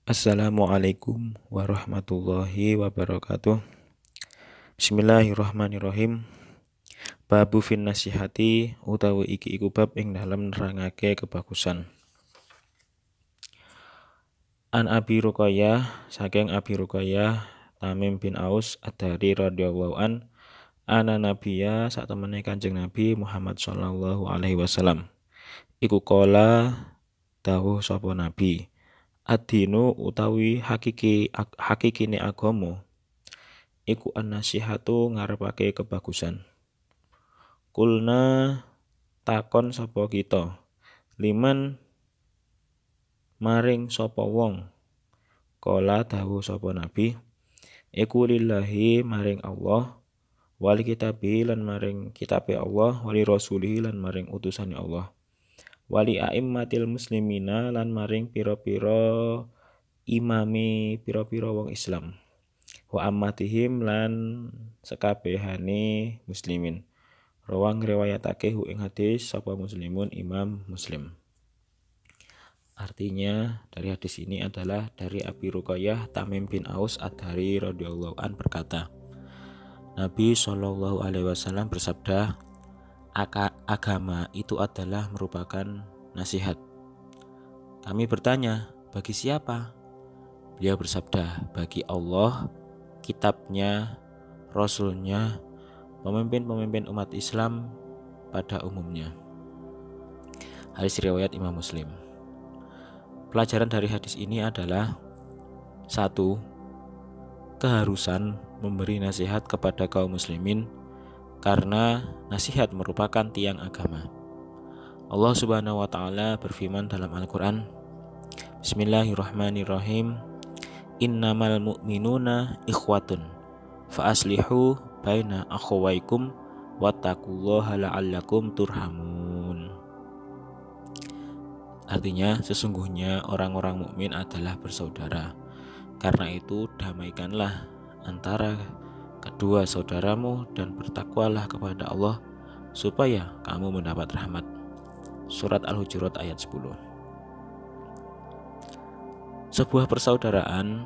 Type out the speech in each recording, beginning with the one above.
Assalamualaikum warahmatullahi wabarakatuh. Bismillahirrahmanirrahim. Babu fin nasihati utawi iki iku bab ing dalem nerangake kebagusan. An Abi Ruqayyah saking Abi Ruqayyah Tamim bin Aus Ad-Dari radhiyallahu an ana nabiyya sak temene Kanjeng Nabi Muhammad sallallahu alaihi wasallam. Iku kala dawuh sapa nabi. Adinu utawi hakikine agama iku an-nasihatu ngarepake kebagusan. Kulna takon sapa kita, liman maring sapa wong. Kala dawuh sapa nabi, iku lillahi maring Allah, wali kitabi lan maring kitabe Allah, wali rasulihi lan maring utusane Allah. Wali a'immatil muslimina lan maring pira-pira imami pira-pira wong Islam. Wa ammatihim lan sekabehane muslimin. Rawang riwayatake ing hadis sapa muslimun Imam Muslim. Artinya dari hadis ini adalah dari Abi Ruqayyah Tamim bin Aus Ad-Dari radhiyallahu an berkata, Nabi Shallallahu alaihi wasallam bersabda, agama itu adalah merupakan nasihat. Kami bertanya, bagi siapa? Beliau bersabda, bagi Allah, kitabnya, rasulnya, pemimpin-pemimpin umat Islam pada umumnya. Hadis riwayat Imam Muslim. Pelajaran dari hadis ini adalah 1. Keharusan memberi nasihat kepada kaum muslimin karena nasihat merupakan tiang agama. Allah Subhanahu wa taala berfirman dalam Al-Qur'an, Bismillahirrahmanirrahim. Innamal mu'minuna ikhwatun fa aslihu baina akhawaykum wattaqullaha la'allakum turhamun. Artinya sesungguhnya orang-orang mukmin adalah bersaudara. Karena itu damaikanlah antara kedua saudaramu dan bertakwalah kepada Allah supaya kamu mendapat rahmat. Surat Al-Hujurat ayat 10. Sebuah persaudaraan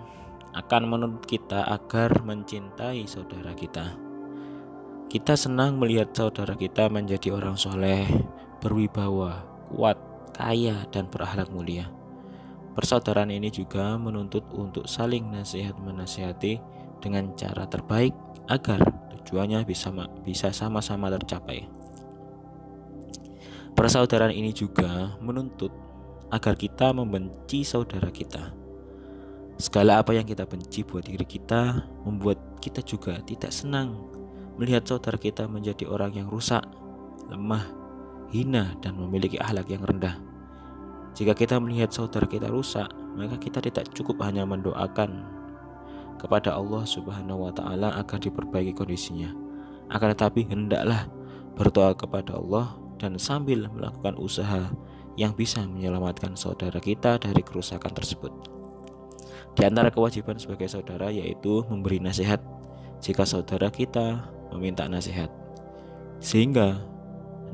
akan menuntut kita agar mencintai saudara kita. Kita senang melihat saudara kita menjadi orang soleh, berwibawa, kuat, kaya, dan berakhlak mulia. Persaudaraan ini juga menuntut untuk saling nasihat-menasihati dengan cara terbaik agar tujuannya bisa sama-sama tercapai. Persaudaraan ini juga menuntut agar kita membenci saudara kita. Segala apa yang kita benci buat diri kita membuat kita juga tidak senang melihat saudara kita menjadi orang yang rusak, lemah, hina, dan memiliki akhlak yang rendah. Jika kita melihat saudara kita rusak, maka kita tidak cukup hanya mendoakan kepada Allah Subhanahu wa taala agar diperbaiki kondisinya. Akan tetapi hendaklah berdoa kepada Allah dan sambil melakukan usaha yang bisa menyelamatkan saudara kita dari kerusakan tersebut. Di antara kewajiban sebagai saudara yaitu memberi nasihat jika saudara kita meminta nasihat. Sehingga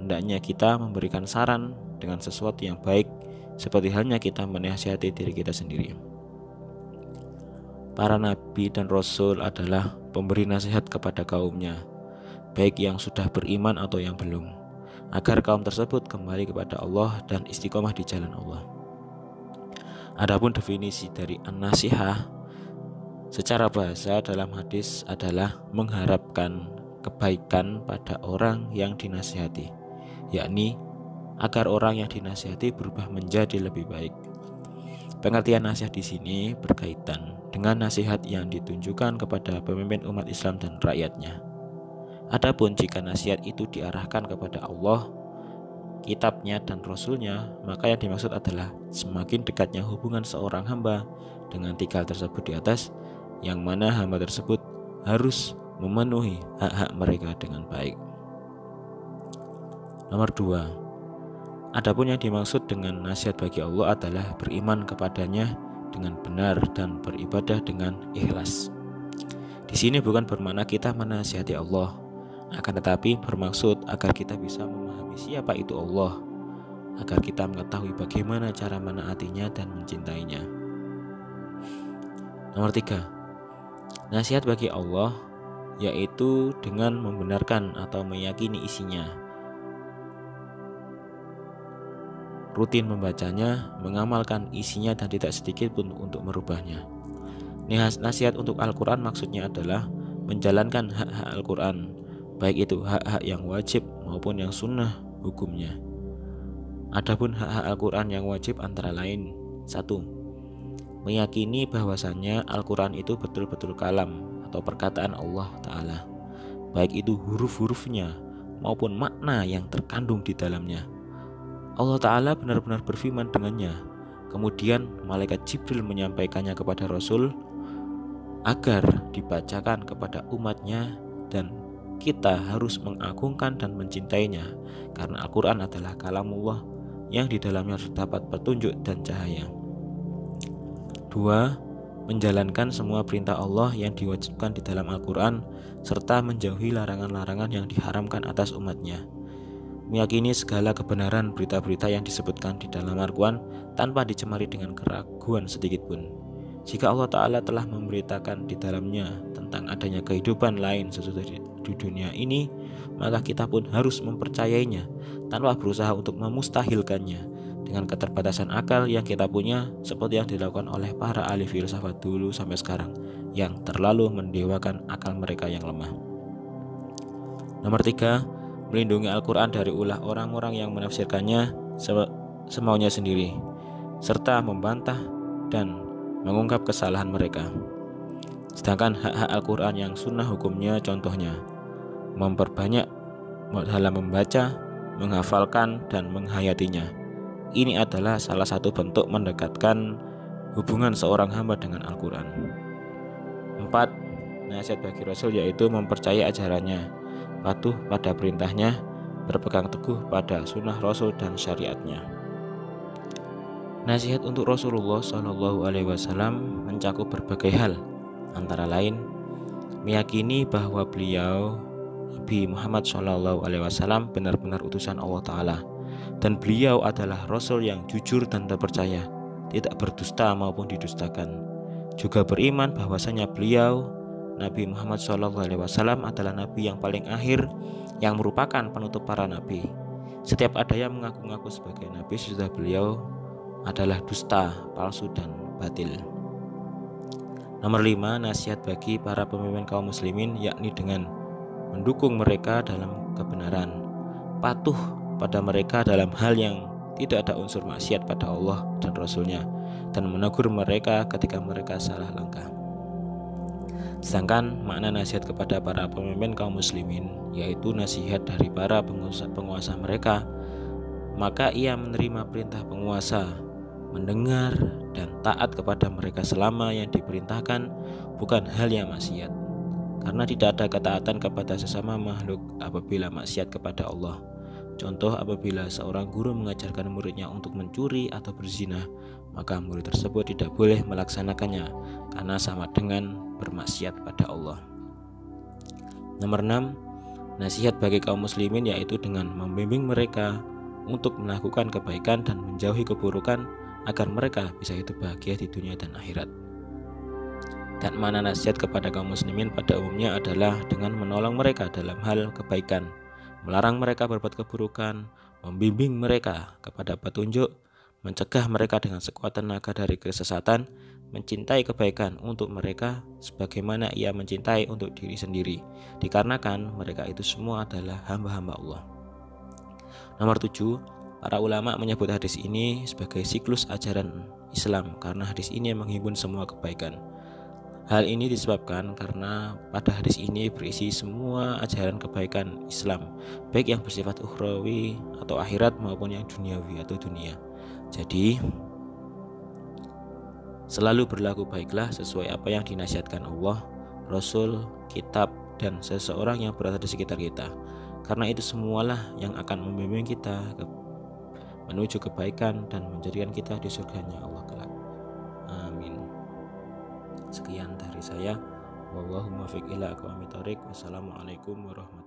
hendaknya kita memberikan saran dengan sesuatu yang baik seperti halnya kita menasihati diri kita sendiri. Para nabi dan rasul adalah pemberi nasihat kepada kaumnya, baik yang sudah beriman atau yang belum, agar kaum tersebut kembali kepada Allah dan istiqomah di jalan Allah. Adapun definisi dari an-nasihah secara bahasa dalam hadis adalah mengharapkan kebaikan pada orang yang dinasihati, yakni agar orang yang dinasihati berubah menjadi lebih baik. Pengertian nasihat di sini berkaitan dengan nasihat yang ditunjukkan kepada pemimpin umat Islam dan rakyatnya. Adapun jika nasihat itu diarahkan kepada Allah, kitabnya dan rasulnya, maka yang dimaksud adalah semakin dekatnya hubungan seorang hamba dengan tiga hal tersebut di atas, yang mana hamba tersebut harus memenuhi hak-hak mereka dengan baik. Nomor 2. Adapun yang dimaksud dengan nasihat bagi Allah adalah beriman kepadanya dengan benar dan beribadah dengan ikhlas. Di sini bukan bermakna kita menasihati Allah, akan tetapi bermaksud agar kita bisa memahami siapa itu Allah, agar kita mengetahui bagaimana cara menaatinya dan mencintainya. Nomor 3, nasihat bagi Allah yaitu dengan membenarkan atau meyakini isinya, rutin membacanya, mengamalkan isinya dan tidak sedikit pun untuk merubahnya. Nasihat untuk Al-Quran maksudnya adalah menjalankan hak-hak Al-Quran, baik itu hak-hak yang wajib maupun yang sunnah hukumnya. Adapun hak-hak Al-Quran yang wajib antara lain: 1. Meyakini bahwasannya Al-Quran itu betul-betul kalam atau perkataan Allah Ta'ala, baik itu huruf-hurufnya maupun makna yang terkandung di dalamnya. Allah Ta'ala benar-benar berfirman dengannya. Kemudian malaikat Jibril menyampaikannya kepada Rasul agar dibacakan kepada umatnya, dan kita harus mengagungkan dan mencintainya karena Al-Quran adalah kalamullah yang di dalamnya terdapat petunjuk dan cahaya. 2. Menjalankan semua perintah Allah yang diwajibkan di dalam Al-Quran serta menjauhi larangan-larangan yang diharamkan atas umatnya. Meyakini segala kebenaran berita-berita yang disebutkan di dalam Al-Quran tanpa dicemari dengan keraguan sedikit pun. Jika Allah Ta'ala telah memberitakan di dalamnya tentang adanya kehidupan lain sesudah di dunia ini, maka kita pun harus mempercayainya tanpa berusaha untuk memustahilkannya dengan keterbatasan akal yang kita punya, seperti yang dilakukan oleh para ahli filsafat dulu sampai sekarang yang terlalu mendewakan akal mereka yang lemah. Nomor 3, melindungi Al-Quran dari ulah orang-orang yang menafsirkannya semaunya sendiri, serta membantah dan mengungkap kesalahan mereka. Sedangkan hak-hak Al-Quran yang sunnah hukumnya contohnya memperbanyak dalam membaca, menghafalkan, dan menghayatinya. Ini adalah salah satu bentuk mendekatkan hubungan seorang hamba dengan Al-Quran. 4. Nasihat bagi Rasul yaitu mempercayai ajarannya, patuh pada perintahnya, berpegang teguh pada sunnah Rasul dan syariatnya. Nasihat untuk Rasulullah SAW mencakup berbagai hal, antara lain meyakini bahwa beliau Nabi Muhammad SAW benar-benar utusan Allah Ta'ala, dan beliau adalah Rasul yang jujur dan terpercaya, tidak berdusta maupun didustakan. Juga beriman bahwasanya beliau Nabi Muhammad SAW adalah Nabi yang paling akhir, yang merupakan penutup para Nabi. Setiap ada yang mengaku-ngaku sebagai Nabi sesudah beliau adalah dusta, palsu, dan batil. Nomor 5, nasihat bagi para pemimpin kaum muslimin yakni dengan mendukung mereka dalam kebenaran, patuh pada mereka dalam hal yang tidak ada unsur maksiat pada Allah dan Rasulnya, dan menegur mereka ketika mereka salah langkah. Sedangkan makna nasihat kepada para pemimpin kaum muslimin yaitu nasihat dari para penguasa mereka, maka ia menerima perintah penguasa, mendengar dan taat kepada mereka selama yang diperintahkan, bukan hal yang maksiat, karena tidak ada ketaatan kepada sesama makhluk apabila maksiat kepada Allah. Contoh, apabila seorang guru mengajarkan muridnya untuk mencuri atau berzina, maka murid tersebut tidak boleh melaksanakannya karena sama dengan bermaksiat pada Allah. Nomor 6, nasihat bagi kaum muslimin yaitu dengan membimbing mereka untuk melakukan kebaikan dan menjauhi keburukan agar mereka bisa hidup bahagia di dunia dan akhirat. Dan mana nasihat kepada kaum muslimin pada umumnya adalah dengan menolong mereka dalam hal kebaikan, melarang mereka berbuat keburukan, membimbing mereka kepada petunjuk, mencegah mereka dengan sekuat tenaga dari kesesatan, mencintai kebaikan untuk mereka sebagaimana ia mencintai untuk diri sendiri, dikarenakan mereka itu semua adalah hamba-hamba Allah. Nomor 7, para ulama menyebut hadis ini sebagai siklus ajaran Islam karena hadis ini menghimpun semua kebaikan. Hal ini disebabkan karena pada hadis ini berisi semua ajaran kebaikan Islam, baik yang bersifat ukhrawi atau akhirat maupun yang duniawi atau dunia. Jadi, selalu berlaku baiklah sesuai apa yang dinasihatkan Allah, Rasul, kitab, dan seseorang yang berada di sekitar kita. Karena itu semualah yang akan membimbing kita menuju kebaikan dan menjadikan kita di surganya Allah kelak. Amin. Sekian dari saya. Wallahumma fiq ila aqwamit thoriq. Wassalamualaikum warahmatullahi wabarakatuh.